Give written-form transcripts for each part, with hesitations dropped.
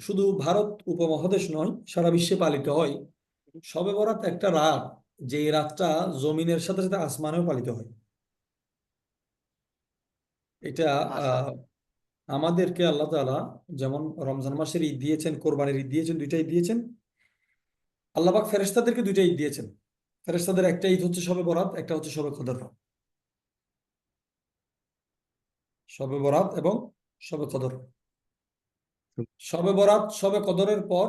শুধু ভারত উপমহাদেশ নয়, সারা বিশ্বে পালিত হয়। শবে বরাত একটা রাত, যে রাতটা জমিনের সাথে সাথে আসমানেও পালিত হয়। এটা মাশাআল্লাহ। আহ আমাদেরকে আল্লাহ তাআলা যেমন রমজান মাসের ঈদ দিয়েছেন, কোরবানির ঈদ দিয়েছেন, দুইটা ঈদ দিয়েছেন। আল্লাহ পাক ফেরেশতাদেরকে দুইটা ঈদ দিয়েছেন। ফেরেশতাদের একটা ঈদ হচ্ছে শবে বরাত, একটা হচ্ছে শবে কদর। শবে বরাত এবং শবে কদর। শবে বরাত শবে কদরের পর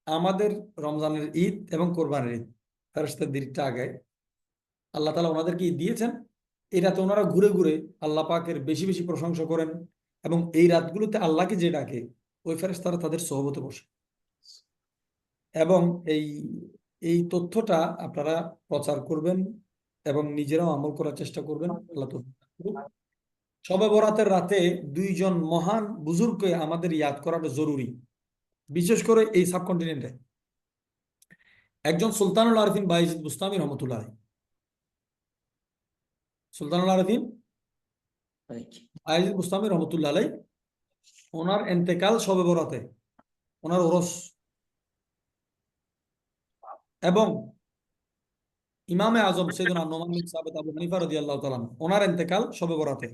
আমাদের রমজানের ঈদ এবং কোরবানির ঈদ। ফেরেশতাদের ঈদটা আগে আল্লাহ তাআলা ওনাদেরকে ঈদ দিয়েছেন। এই রাতে ওনারা ঘুরে ঘুরে আল্লাহ পাকের বেশি বেশি প্রশংসা করেন, এবং এই রাতগুলোতে আল্লাহকে যে ডাকে ওই ফেরেশতারা তাদের সোহবতে বসে। এবং এই এই তথ্যটা আপনারা প্রচার করবেন এবং নিজেরাও আমল করার চেষ্টা করবেন। আল্লাহ তো শবে বরাতের রাতে দুইজন মহান বুজুর্গকে আমাদের ইয়াদ করাটা জরুরি, বিশেষ করে এই সাবকন্টিনেন্টে। একজন সুলতানুল আরিফিন বাইজিদ বুস্তামি রহমতুল্লাহ আলাইহ। সুলতানুল আরিফিন বাইজিদ বুস্তামি রহমতুল্লাহ আলাইহ, ওনার এন্তেকাল শবে বরাতে, ওনার ওরস। এবং ইমামে আজম সৈয়দনা নোমান বিন সাবিত আবু হানিফা রাদিয়াল্লাহু তাআলা আনহু, ওনার এন্তেকাল শবে বরাতে।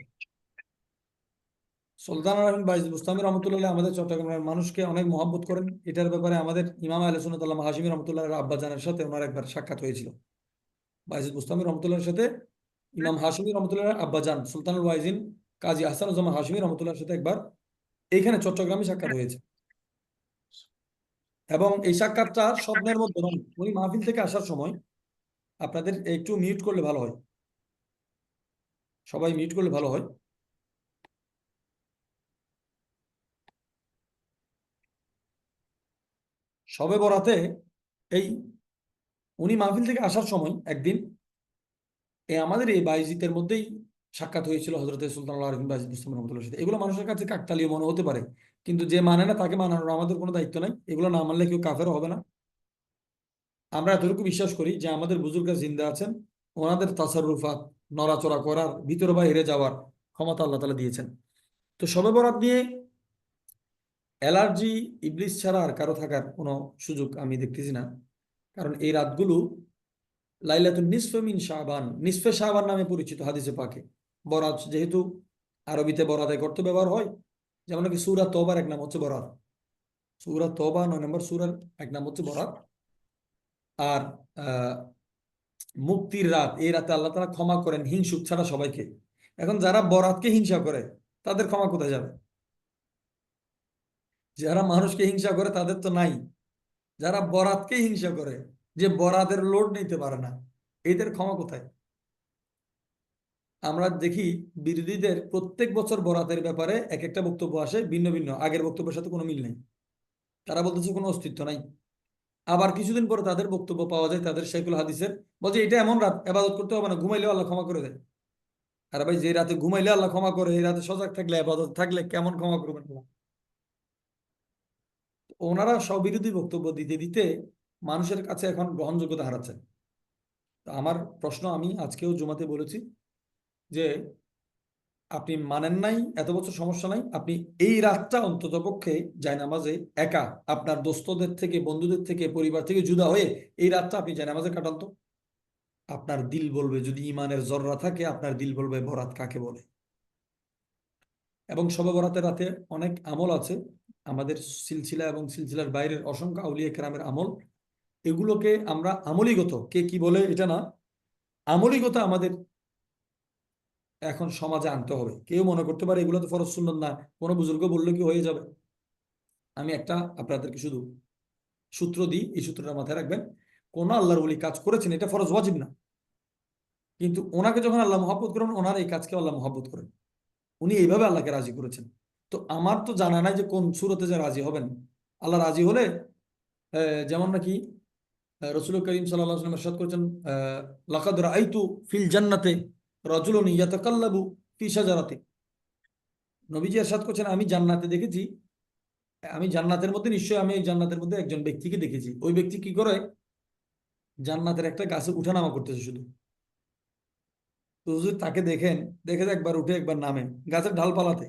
সুলতান আলমিন বাইজিদ বুস্তামি রহমতুল্লাহ আমাদের চট্টগ্রামের মানুষকে অনেক মহব্বত করেন। এটার ব্যাপারে আমাদের ইমাম আহলে সুন্নাত আল্লামা হাশিমি রহমতুল্লাহ আব্বাজানের সাথে ওনার একবার সাক্ষাৎ হয়েছিল। বাইজিদ বুস্তামি রহমতুল্লাহর সাথে ইমাম হাশিমি রহমতুল্লাহ আব্বাজান সুলতানুল ওয়াইজিন কাজী আহসানুজ্জামান হাশিমি রহমতুল্লাহর সাথে একবার এইখানে চট্টগ্রামে সাক্ষাৎ হয়েছে। এবং এই সাক্ষাৎটা স্বপ্নের মধ্যে নয়, উনি মাহফিল থেকে আসার সময়, আপনাদের একটু মিউট করলে ভালো হয়, সবাই মিউট করলে ভালো হয়। শবে বরাতে এই উনি মাহফিল থেকে আসার সময় একদিন আমাদের এই বাইজিতের মধ্যেই সাক্ষাৎ হয়েছিল হযরত সুলতানুল আরিফিন বাইজিদ বুস্তামি রহমতুল্লাহর সাথে। এগুলো মানুষের কাছে কাকতালীয় মনে হতে পারে, কিন্তু যে মানে না তাকে মানানোর আমাদের কোনো দায়িত্ব নাই। এগুলো না মানলে কেউ কাফেরও হবে না। আমরা এতটুকু বিশ্বাস করি যে আমাদের বুজুর্গরা জিন্দা আছেন, ওনাদের তাসাররুফাত, নড়াচড়া করার, ভিতরে বাইরে যাওয়ার ক্ষমতা আল্লাহ তাআলা দিয়েছেন। তো শবে বরাত নিয়ে অ্যালার্জি ইবলিস ছাড়া আর কারো থাকার কোনো সুযোগ আমি দেখতেছি না। কারণ এই রাতগুলো লাইলাতুন নিসফে মিন শাবান, নিসফে শাবান নামে পরিচিত হাদিসে পাকে। বরাত যেহেতু আরবিতে বরাত এক অর্থে ব্যবহার হয়, যেমন নাকি সূরা তওবার এক নাম হচ্ছে বরাত। সূরা তওবা 9 নম্বর সূরার এক নাম হচ্ছে বরাত। আর আহ মুক্তির রাত, এই রাতে আল্লাহ তাআলা ক্ষমা করেন হিংসুক ছাড়া সবাইকে। এখন যারা বরাতকে হিংসা করে তাদের ক্ষমা কোথায় যাবে? যারা মানুষকে হিংসা করে তাদের তো নাই। যারা বরাতকে হিংসা করে, যে বরাতের লোড নিতে পারে না, এদের ক্ষমা কোথায়? আমরা দেখি বিরোধীদের প্রত্যেক বছর বরাতের ব্যাপারে এক একটা বক্তব্য আসে ভিন্ন ভিন্ন, আগের বক্তব্যের সাথে কোনো মিল নেই। তারা বলতেছে কোনো অস্তিত্ব নাই। আবার কিছুদিন পরে তাদের বক্তব্য পাওয়া যায়, তাদের শাইখুল হাদিসের, বলছে এটা এমন রাত ইবাদত করতে হবে না, ঘুমাইলেও আল্লাহ ক্ষমা করে দেয়। আর ভাই, যে রাতে ঘুমাইলে আল্লাহ ক্ষমা করে, এই রাতে সজাগ থাকলে ইবাদত থাকলে কেমন ক্ষমা করবেন আল্লাহ? ওনারা স্ববিরোধী বক্তব্য দিতে দিতে মানুষের কাছে এখন গ্রহণযোগ্যতা হারাচ্ছেন। তো আমার প্রশ্ন, আমি আজকেও জুমাতে বলেছি যে আপনি মানেন নাই, এত বছর সমস্যা নাই, আপনি এই রাতটা অন্তত পক্ষে জায়নামাজে একা, আপনার দোস্তদের থেকে, বন্ধুদের থেকে, পরিবার থেকে জুদা হয়ে এই রাতটা আপনি জায়নামাজে কাটান তো। আপনার দিল বলবে, যদি ইমানের জররা থাকে, আপনার দিল বলবে বরাত কাকে বলে। এবং শবে বরাতের রাতে অনেক আমল আছে, আমাদের সিলসিলা এবং সিলসিলার বাইরের অসংখ্য আউলিয়া কেরামের আমল। এগুলোকে আমরা আমলিগত, কে কি বলে এটা না, আমলিগত আমাদের এখন সমাজে আনতে হবে। কেউ মনে করতে পারে এগুলো তো ফরজ সুন্নাত না, কোনো বুজুর্গ বললে কি হয়ে যাবে। আমি একটা আপনাদেরকে শুধু সূত্র দিই, এই সূত্রটা মাথায় রাখবেন। কোন আল্লাহর ওলি কাজ করেছেন, এটা ফরজ ওয়াজিব না, কিন্তু ওনাকে যখন আল্লাহ মহব্বত করেন, ওনার এই কাজকে আল্লাহ মহব্বত করেন, উনি এইভাবে আল্লাহকে রাজি করেছেন। তো আমার তো জানা নাই যে কোন সুরতে যে রাজি হবেন। আল্লাহ রাজি হলে যেমন নাকি রসুল করিম সাল্লাল্লাহু আলাইহি ওয়াসাল্লাম ইরশাদ করেছেন, লাকাদ রাআইতু ফিল জান্নাতে রাজুলুন ইয়াতাকাল্লাবু ফি শাজারাতি। নবীজি ইরশাদ করেছেন, আমি জান্নাতে দেখেছি, আমি জান্নাতের মধ্যে নিশ্চয়ই আমি এই জান্নাতের মধ্যে একজন ব্যক্তিকে দেখেছি। ওই ব্যক্তি কি করে? জান্নাতের একটা গাছে উঠানামা করতেছে শুধু। তো হুজুর তাকে দেখেন, দেখে যে একবার উঠে একবার নামে গাছের ডালপালাতে।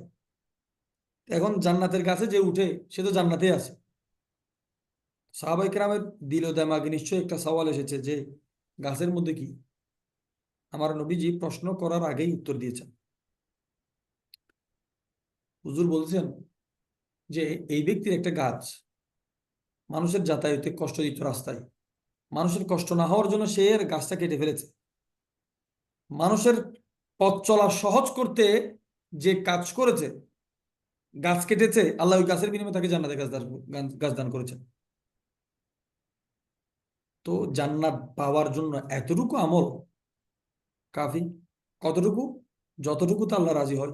এখন জান্নাতের গাছে যে উঠে সে তো জান্নাতেই আছে, সাহাবায়ে কেরামের দিল দেমাগে নিশ্চয়ই একটা সওয়াল এসেছে যে গাছের মধ্যে কি। আমার নবীজি প্রশ্ন করার আগেই উত্তর দিয়েছেন। হুজুর বলছেন যে এই ব্যক্তির একটা গাছ মানুষের যাতায়াতে কষ্ট দিত রাস্তায়, মানুষের কষ্ট না হওয়ার জন্য সে এর গাছটা কেটে ফেলেছে। মানুষের পথ চলা সহজ করতে যে কাজ করেছে, গাছ কেটেছে, আল্লাহ ওই গাছের বিনিময়ে তাকে জান্নাতে গাছ দান করেছেন। তো জান্নাত পাওয়ার জন্য এতটুকু আমল কাফি। কতটুকু? যতটুকু তো আল্লাহ রাজি হয়।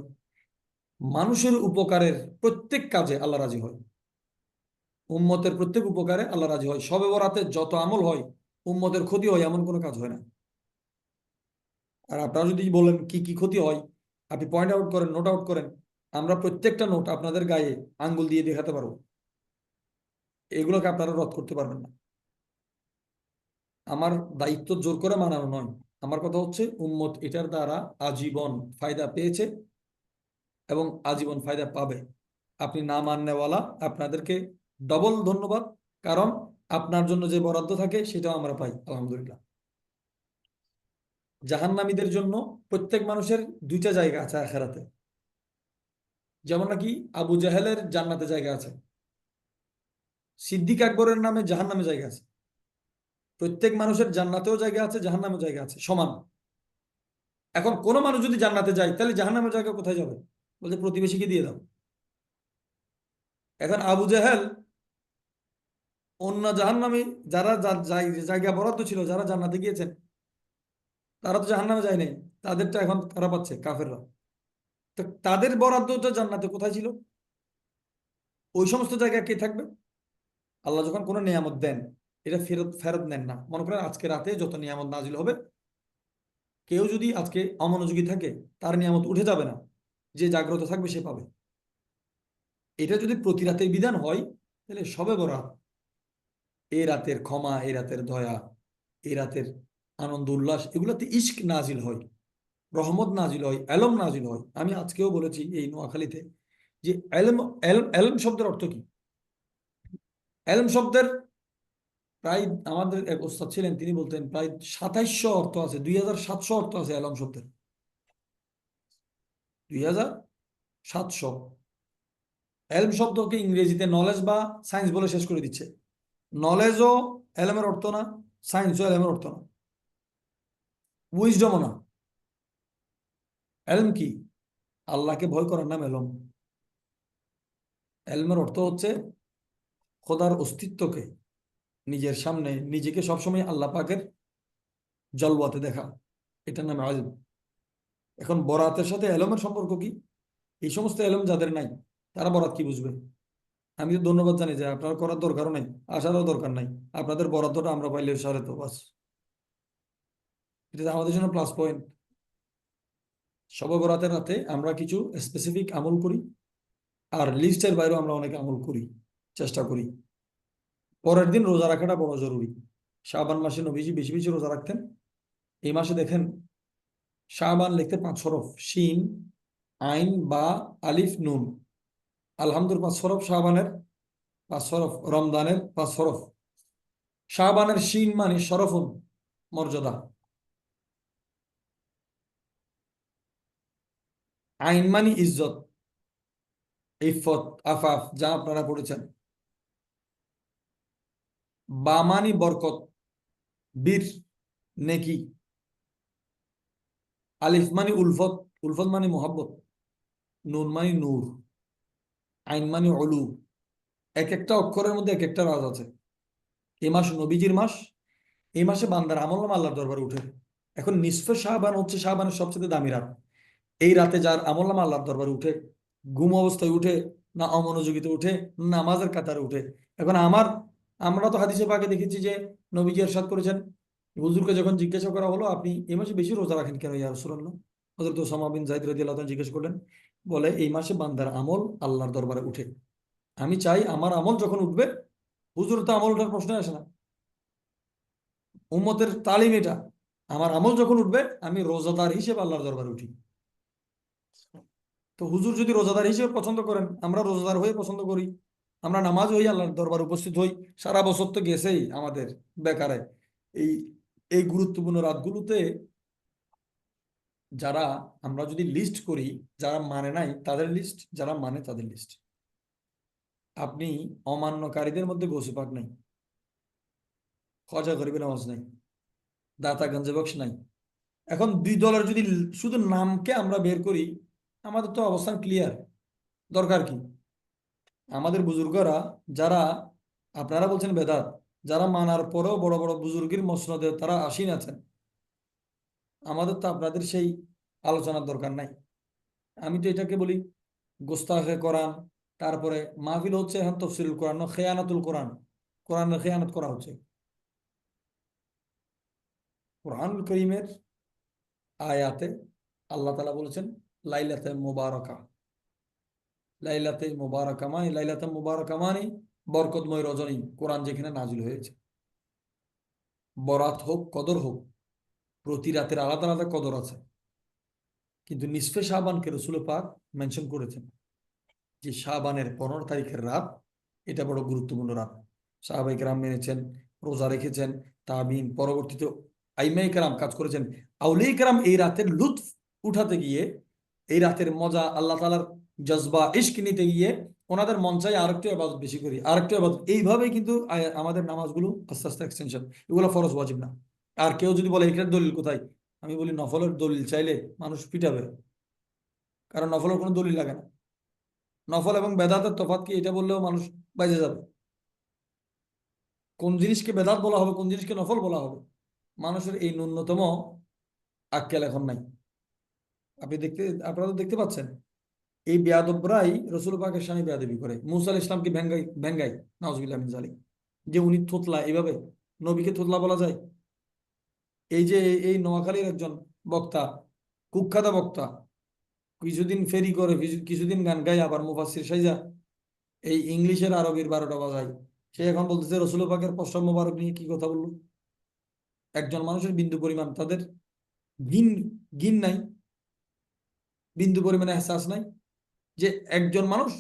মানুষের উপকারের প্রত্যেক কাজে আল্লাহ রাজি হয়, উম্মতের প্রত্যেক উপকারে আল্লাহ রাজি হয়। শবে বরাতে যত আমল হয়, উম্মতের ক্ষতি হয় এমন কোনো কাজ হয় না। আর আপনারা যদি বলেন কি কি ক্ষতি হয়, আপনি পয়েন্ট আউট করেন, নোট আউট করেন, আমরা প্রত্যেকটা নোট আপনাদের গায়ে আঙ্গুল দিয়ে দেখাতে পারবো। এগুলোকে আপনারা রদ করতে পারবেন না। আমার দায়িত্ব জোর করে মানানো নয়, আমার কথা হচ্ছে উম্মত এটার দ্বারা আজীবন ফায়দা পেয়েছে এবং আজীবন ফায়দা পাবে। আপনি না মাননেওয়ালা, আপনাদেরকে ডবল ধন্যবাদ, কারণ আপনার জন্য যে বরাদ্দ থাকে সেটাও আমরা পাই আলহামদুলিল্লাহ। জাহান্নামীদের জন্য প্রত্যেক মানুষের দুইটা জায়গা আছে আখেরাতে। যেমন নাকি আবু জাহেলের জান্নাতে জায়গা আছে, সিদ্দিক আকবরের নামে জাহান্নামে জায়গা আছে। প্রত্যেক মানুষের জান্নাতেও জায়গা আছে, জাহান্নামেও জায়গা আছে, সমান। এখন কোনো মানুষ যদি জান্নাতে যায় তাহলে জাহান্নামের জায়গা কোথায় যাবে? বলতে প্রতিবেশীকে দিয়ে দাও। এখন আবু জাহেল অন্য জাহান্নামী যারা জায়গা বরাদ্দ ছিল, যারা জান্নাতে গিয়েছেন, তারা তো জাহান্নামে যায় নাই, তাদেরটা এখন কারা পাচ্ছে? কাফেররা। তো তাদের বরাদ্দটা জান্নাতে কোথায় ছিল? ওই সমস্ত জায়গায় কে থাকবে? আল্লাহ যখন কোনো নিয়ামত দেন, এটা ফেরত ফেরত নেন না। মনে করেন আজকে রাতে যত নিয়ামত নাজিল হবে, কেউ যদি আজকে অমনোযোগী থাকে, তার নিয়ামত উঠে যাবে না, যে জাগ্রত থাকবে সে পাবে। এটা যদি প্রতি রাতের বিধান হয়, তাহলে সবে বরাত, এই রাতের ক্ষমা, এই রাতের দয়া, এই রাতের আনন্দ উল্লাস, এগুলোতে ইশক নাজিল হয়, রহমত নাজিল হয়, এলম নাজিল হয়। আমি আজকেও বলেছি এই নোয়াখালীতে যে এলম, এলম এলম শব্দের অর্থ কি? এলম শব্দের প্রায়, আমাদের এক ওস্তাদ ছিলেন, তিনি বলতেন প্রায় ২৭০০ অর্থ আছে, ২৭০০ অর্থ আছে এলম শব্দের। ২৭০০। এলম শব্দকে ইংরেজিতে নলেজ বা সায়েন্স বলে শেষ করে দিচ্ছে। নলেজও এলমের অর্থ না, সায়েন্সও এলমের অর্থ না, উইজডমও না। এলম কি? আল্লাহকে ভয় করার নাম এলম। এলমের অর্থ হচ্ছে খোদার অস্তিত্বকে নিজের সামনে, নিজেকে সবসময় আল্লাহ পাকের জলওয়াতে দেখা, এটার নাম আলম। এখন বরাতের সাথে এলমের সম্পর্ক কি? এই সমস্ত এলম যাদের নাই, তারা বরাত কি বুঝবে? আমি তো ধন্যবাদ জানি যে আপনারা করার দরকারও নাই, আসারও দরকার নাই। আপনাদের বরাদ্দটা আমরা পাইলে সারে তো বাস, এটা আমাদের জন্য প্লাস পয়েন্ট। শবে বরাতের রাতে আমরা কিছু স্পেসিফিক আমল করি, আর লিস্টের বাইরেও আমরা অনেক আমল করি, চেষ্টা করি। পরের দিন রোজা রাখাটা বড় জরুরি। শাবান মাসে নবীজি বেশি বেশি রোজা রাখতেন। এই মাসে দেখেন, শাবান লিখতে ৫ হরফ, শিন, আইন, বা, আলিফ, নুন। আলহামদুল ৫ হরফ, শাবানের ৫ হরফ, রমজানের ৫ হরফ। শাবানের শিন মানে শরফুন, মর্যাদা। আইন মানে ইজ্জত, ইফত, আফাফ, যা আপনারা পড়েছেন। বা মানে বরকত, বীর, নেকি। আলিফ মানে উলফত, উলফত মানে মোহাব্বত। নুন মানে নূর। আইন মানে অলু। এক একটা অক্ষরের মধ্যে এক একটা রাজ আছে। এই মাস নবীজির মাস। এই মাসে বান্দার আমল আল্লাহর দরবারে উঠে। এখন নিসফে শাবান হচ্ছে শাবানের সবচেয়ে দামি রাত। এই রাতে যার আমল আল্লাহর দরবারে উঠে, ঘুম অবস্থায় উঠে, না অমনোযোগীতে উঠে, না নামাজের কাতারে উঠে। এখন আমরা তো হাদিসে পাকে দেখেছি যে নবীজি ইরশাদ করেছেন, হুজুরকে যখন জিজ্ঞাসা করা হলো আপনি এই মাসে বেশি রোজা রাখেন কেন ইয়া রাসূলুল্লাহ, হযরত ওসামা বিন যায়েদ রাদিয়াল্লাহু তাআলা জিজ্ঞেস করলেন, বলে এই মাসে বান্দার আমল আল্লাহর দরবারে উঠে। আমি চাই আমার আমল যখন উঠবে, হুজুর তো আমল ওঠার প্রশ্ন আসে না, উম্মতের তালিম এটা, আমার আমল যখন উঠবে আমি রোজাদার হিসেবে আল্লাহর দরবারে উঠি। তো হুজুর যদি রোজাদার হিসেবে পছন্দ করেন, আমরা রোজাদার হয়ে পছন্দ করি, আমরা নামাজ হই, আল্লাহর দরবার উপস্থিত হই, সারা বছর তো গেছেই আমাদের বেকারে। এই এই গুরুত্বপূর্ণ রাতগুলোতে যারা, আমরা যদি লিস্ট করি, যারা মানে নাই তাদের লিস্ট, যারা মানে তাদের লিস্ট, আপনি অমান্যকারীদের মধ্যে গৌসে পাক নাই, খজা গরিবের নামাজ নাই, দাতা গঞ্জে বক্স নাই। এখন দুই দলের যদি শুধু নামকে আমরা বের করি, আমাদের তো অবস্থান ক্লিয়ার। দরকার কি? আমাদের বুজুর্গরা যারা, আপনারা বলছেন বেদাত, যারা মানার পরেও বড় বড় বুজুর্গের মসনদে তারা আসীন আছেন, আমাদের তো আপনাদের সেই আলোচনার দরকার নাই। আমি তো এটাকে বলি গোস্তাখে কোরআন। তারপরে মাহফিল হচ্ছে এখন তফসিলুল কোরআন, খেয়ানাতুল কোরআন, কোরআনের খেয়ানত করা হচ্ছে। কোরআনুল করিমের আয়াতে আল্লাহ তাআলা বলেছেন লাইলাতে মুবারাকা, লাইলাতে মুবারাকা মানে, লাইলাতে মুবারাকা মানে বরকতময় রজনী, কোরআন যেখানে নাজিল হয়েছে। বরাত হোক কদর হোক, প্রতি রাতের আলাদা আলাদা কদর আছে। কিন্তু নিসফে শাবানকে রসুল পাক মেনশন করেছেন যে শাবানের 15 তারিখের রাত, এটা বড় গুরুত্বপূর্ণ রাত। সাহাবাই কেরাম মেনেছেন, রোজা রেখেছেন, তাবিন, পরবর্তীতে আইমাই কেরাম কাজ করেছেন। আউলিয়া কেরাম এই রাতের লুৎফ উঠাতে গিয়ে, এই রাতের মজা, আল্লাহ তাআলার জজবা ইশক নিতে গিয়ে ওনাদের মন চাই আরেকটু ইবাদত বেশি করি, আরেকটু ইবাদত। এইভাবেই কিন্তু আমাদের নামাজগুলো আস্তে আস্তে এক্সটেনশন। এগুলো ফরজ ওয়াজিব না। আর কেউ যদি বলে এখানে দলিল কোথায়, আমি বলি নফলের দলিল চাইলে মানুষ পিটাবে, কারণ নফলের কোনো দলিল লাগে না। নফল এবং বেদাতের তফাৎ কি, এটা বললেও মানুষ বাইজে যাবে। কোন জিনিসকে বেদাত বলা হবে, কোন জিনিসকে নফল বলা হবে, মানুষের এই ন্যূনতম আক্কেল এখন নাই। আপনারা তো দেখতে পাচ্ছেন, এই বেয়াদবরাই রসুল পাকের সামনে বেয়াদবি করে। মুসা আলাইহিস ইসলামকে ভেঙ্গাই ভেঙ্গাই, নাউজুবিল্লাহ মিন জালিক, যে উনি থোতলা, এইভাবে নবীকে থোতলা বলা যায়? এই যে এই নোয়াখালীর একজন বক্তা, কুখ্যাত বক্তা, কিছুদিন ফেরি করে, কিছুদিন গান গায়, আবার মুফাসসির সাইজা এই ইংলিশের আরবির 12টা বাজায়। সে এখন বলতেছে রসুল পাকের প্রস্রাব মোবারক নিয়ে কি কথা বললো। একজন মানুষের বিন্দু পরিমাণ তাদের ঘিন, ঘিন নাই, বিন্দু পরিমাণে এহসাস নাই, যে একজন মানুষ,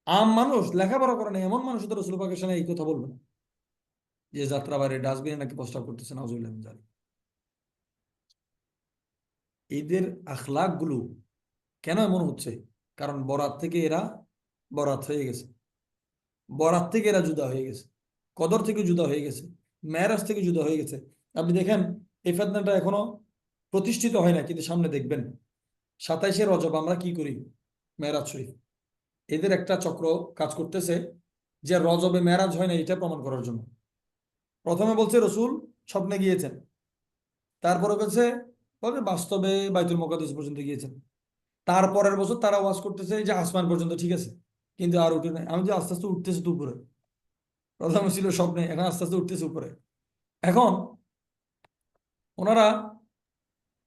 আম মানুষ, লেখাপড়া করে না এমন মানুষ তো রসুল পাকের সামনে এই কথা বলবে না, যে যাত্রা বাইরে ডাস্টবিনে নাকি প্রস্তাব করতেছে, নাউজুবিল্লাহ মিন যালিক। এদের আখলাক গুলো কেন এমন হচ্ছে? কারণ বরাত থেকে এরা বরাত হয়ে গেছে, বরাত থেকে এরা জুদা হয়ে গেছে, কদর থেকে জুদা হয়ে গেছে, মেরাজ থেকে জুদা হয়ে গেছে। আপনি দেখেন এই ফেতনাটা এখনো প্রতিষ্ঠিত হয় না, কিন্তু সামনে দেখবেন 27শে রজব আমরা কি করি, মেরাজ শরীফ। এদের একটা চক্র কাজ করতেছে যে রজবে মেরাজ হয় না এটা প্রমাণ করার জন্য। প্রথমে বলছে রসুল স্বপ্নে গিয়েছেন, তারপরে বলছে বলছে বাস্তবে বাইতুল মুকাদ্দাস পর্যন্ত গিয়েছেন। তারপরের বছর তারা ওয়াজ করতেছে যে আসমান পর্যন্ত ঠিক আছে, কিন্তু আর উঠে নাই। আমি যে আস্তে আস্তে উঠতেছে তো উপরে, প্রথমে ছিল স্বপ্নে, এখন আস্তে আস্তে উঠতেছে উপরে। এখন ওনারা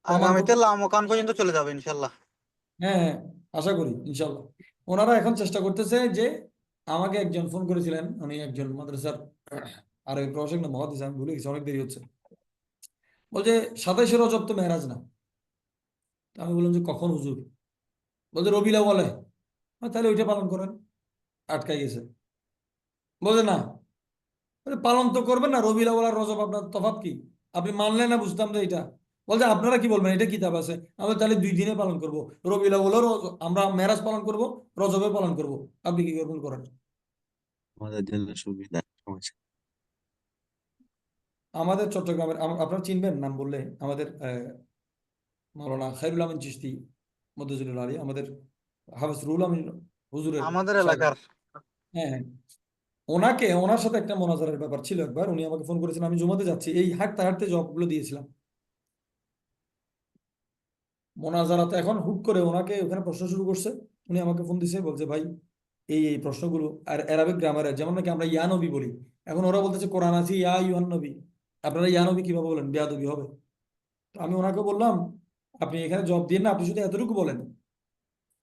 প্রমাণ আগামীতে করতে, লামকান পর্যন্ত চলে যাবে ইনশাল্লাহ। হ্যাঁ হ্যাঁ, আশা করি ইনশাল্লাহ। ওনারা এখন চেষ্টা করতেছে যে, আমাকে একজন ফোন করেছিলেন, উনি একজন মাদ্রাসার আরবি প্রভাষক না মহাদিস, আমি ভুলে গেছি, অনেক দেরি হচ্ছে। বলছে 27শে রজব তো মেরাজ না। তা আমি বললাম যে কখন হুজুর? বলছে রবিউল আউয়ালে। তাহলে ওইটা পালন করেন। আটকাই গেছে। বলছে না, বলে, পালন তো করবেন না, রবিউল আউয়াল আর রজব আপনার তফাৎ কি? আপনি মানলেন না, বুঝতাম যে এটা। বলছে আপনারা কি বলবেন, এটা কিতাব আছে। আমি তাহলে 2 দিনে পালন করবো, রবিউল আউয়ালও আমরা মেরাজ পালন করব, রজবে পালন করব। আপনি কি করবেন করেন। আমাদের জন্য সুবিধা সমস্যা। আমাদের চট্টগ্রামের আপনারা চিনবেন নাম বললে, আমাদের মাওলানা খায়রুল আমিন চিশতি মধ্যজুলুল আলী, আমাদের হাফেজ রুহুল আমিন হুজুরের আমাদের শায়খ। এলাকার। হ্যাঁ হ্যাঁ, ওনাকে, ওনার সাথে একটা মোনাজারের ব্যাপার ছিল একবার। উনি আমাকে ফোন করেছেন, আমি জুমাতে যাচ্ছি, এই হাঁটতে হাঁটতে জবগুলো দিয়েছিলাম। মোনাজারাতে এখন হুট করে ওনাকে ওখানে প্রশ্ন শুরু করছে। উনি আমাকে ফোন দিছে, বলছে ভাই এই প্রশ্নগুলো, আর অ্যারাবিক গ্রামারে যেমন নাকি আমরা ইয়া নবী বলি, এখন ওরা বলতেছে কোরআন আছে ইয়া ইউহান নবী, আপনারা ইয়া নবী কিভাবে বলেন, বেয়াদবি হবে। তো আমি ওনাকে বললাম আপনি এখানে জব দিয়ে না, আপনি শুধু এতটুকু বলেন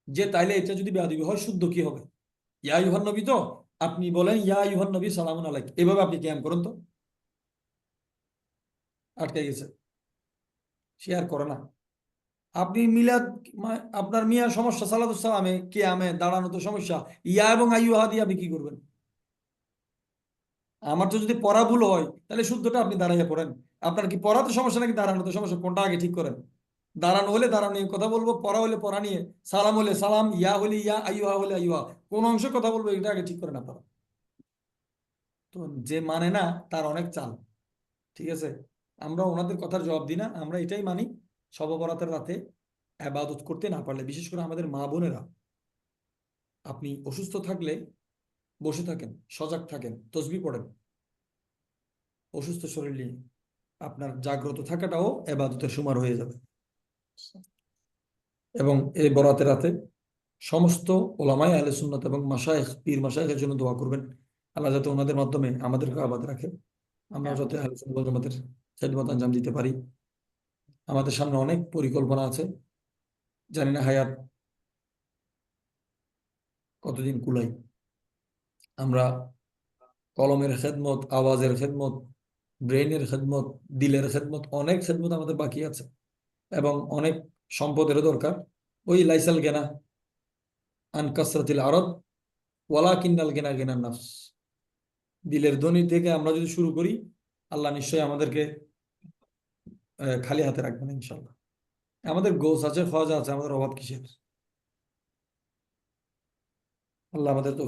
যে তাইলে এটা যদি বেয়াদবি হয় শুদ্ধ কি হবে। ইয়া ইউহান নবী তো, আপনি বলেন ইয়া ইউহান নবী সালামুন আলাইক, এভাবে আপনি ক্যাম করেন তো। আটকে গেছে, সে আর করে না। আপনি মিলাদ আপনার মিয়া সমস্যা সালাতুস সালামে কিয়ামে দাঁড়ানো তো সমস্যা, ইয়া এবং আইয়ুহা দিয়ে আপনি কি করবেন? আমার তো যদি পড়া ভুল হয় তাহলে শুদ্ধটা আপনি দাঁড়াইয়া পড়েন। আপনার কি পড়াতে সমস্যা নাকি দাঁড়ানোতে সমস্যা, কোনটা আগে ঠিক করেন। দাঁড়ানো হলে দাঁড়ানো নিয়ে কথা বলবো, পড়া হলে পড়া নিয়ে, সালাম হলে সালাম, ইয়া হলে ইয়া, আইয়ুহা হলে আইয়ুহা, কোন অংশে কথা বলবো এটা আগে ঠিক করেন আপনারা। তো যে মানে না তার অনেক চাল, ঠিক আছে। আমরা ওনাদের কথার জবাব দিই না, আমরা এটাই মানি শবে বরাতের রাতে ইবাদত করতে না পারলে, বিশেষ করে আমাদের মা বোনেরা, আপনি অসুস্থ থাকলে বসে থাকেন, সজাগ থাকেন, তসবিহ পড়েন, অসুস্থ শরীর নিয়ে আপনার জাগ্রত থাকাটাও ইবাদতের সমান হয়ে যাবে। এবং এই বরাতের রাতে সমস্ত ওলামায়ে আহলে সুন্নাত এবং মাশায়েখ, পীর মাশায়েখের জন্য দোয়া করবেন, আল্লাহ যাতে ওনাদের মাধ্যমে আমাদেরকে আবাদ রাখে, আমরা যাতে আহলে সুন্নাত ওয়াল জামাতের খেদমত আঞ্জাম দিতে পারি। আমাদের সামনে অনেক পরিকল্পনা আছে, জানি না হায়াত কতদিন কুলাই। আমরা কলমের খেদমত, আওয়াজের খেদমত, ব্রেইনের খেদমত, দিলের খেদমত, অনেক খেদমত আমাদের বাকি আছে এবং অনেক সম্পদেরও দরকার। ওই লাইসাল গেনা আন কাসরাতিল আরদ ওয়ালাকিন্নাল গিনা গিনান নাফস, দিলের ধ্বনি থেকে আমরা যদি শুরু করি, আল্লাহ নিশ্চয়ই আমাদেরকে খালি হাতে রাখবেন ইনশাল্লাহ। আমাদের গোছ আছে, খোয়াজা আছে, আমাদের অভাব কিসের? আল্লাহ আমাদের তো